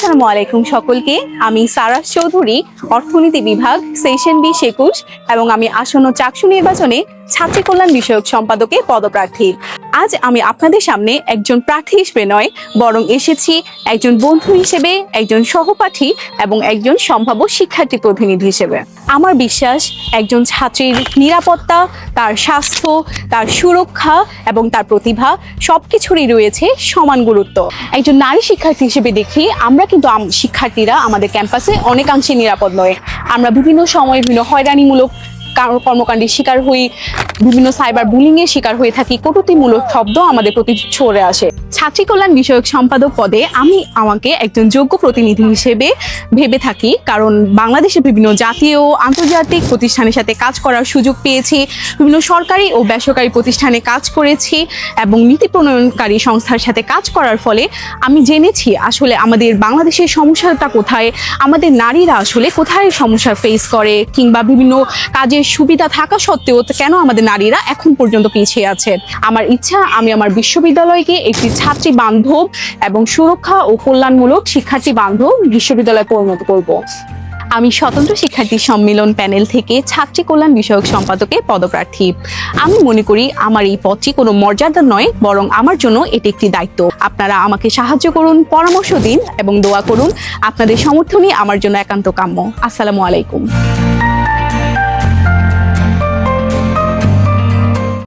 আসসালামু আলাইকুম সকলকে। আমি সারাস চৌধুরী, অর্থনীতি বিভাগ, সেশন 20-21 এবং আমি আসন্ন চাকসু নির্বাচনে ছাত্রী কল্যাণ বিষয়ক সম্পাদকে পদপ্রার্থী। আজ আমি আপনাদের সামনে একজন প্রার্থী হিসেবে নয়, বরং এসেছি একজন বন্ধু হিসেবে, একজন সহপাঠী এবং একজন সম্ভাব্য শিক্ষার্থী প্রতিনিধি হিসেবে। আমার বিশ্বাস একজন ছাত্রীর নিরাপত্তা, তার স্বাস্থ্য, তার সুরক্ষা এবং তার প্রতিভা সবকিছুরই রয়েছে সমান গুরুত্ব। একজন নারী শিক্ষার্থী হিসেবে দেখি আমরা কিন্তু শিক্ষার্থীরা আমাদের ক্যাম্পাসে অনেকাংশে নিরাপদ নয়। আমরা বিভিন্ন সময় বিভিন্ন হয়রানিমূলক কর্মকাণ্ডের শিকার হই, বিভিন্ন সাইবার বুলিং এর শিকার হয়ে থাকি, কটূক্তিমূলক শব্দ আমাদের প্রতি ছড়ে আসে। ছাত্রী কল্যাণ বিষয়ক সম্পাদক পদে আমি আমাকে একজন যোগ্য প্রতিনিধি হিসেবে ভেবে থাকি, কারণ বাংলাদেশের বিভিন্ন জাতীয় ও আন্তর্জাতিক প্রতিষ্ঠানের সাথে কাজ করার সুযোগ পেয়েছি, বিভিন্ন সরকারি ও বেসরকারি প্রতিষ্ঠানে কাজ করেছি এবং নীতি প্রণয়নকারী সংস্থার সাথে কাজ করার ফলে আমি জেনেছি আসলে আমাদের বাংলাদেশের সমস্যাটা কোথায়, আমাদের নারীরা আসলে কোথায় সমস্যা ফেস করে, কিংবা বিভিন্ন কাজের সুবিধা থাকা সত্ত্বেও কেন আমাদের নারীরা এখন পর্যন্ত পিছিয়ে আছে। আমার ইচ্ছা আমি আমার বিশ্ববিদ্যালয়কে একটি ছাত্রী বান্ধব এবং সুরক্ষা ও কল্যাণমূলক শিক্ষার্থী বান্ধব বিশ্ববিদ্যালয়ে পরিণত করব। আমি স্বতন্ত্র শিক্ষার্থী সম্মেলন প্যানেল থেকে ছাত্রী কল্যাণ বিষয়ক সম্পাদকে পদপ্রার্থী। আমি মনে করি আমার এই পদটি কোনো মর্যাদা নয়, বরং আমার জন্য এটি একটি দায়িত্ব। আপনারা আমাকে সাহায্য করুন, পরামর্শ দিন এবং দোয়া করুন। আপনাদের সমর্থনই আমার জন্য একান্ত কাম্য। আসসালামু আলাইকুম।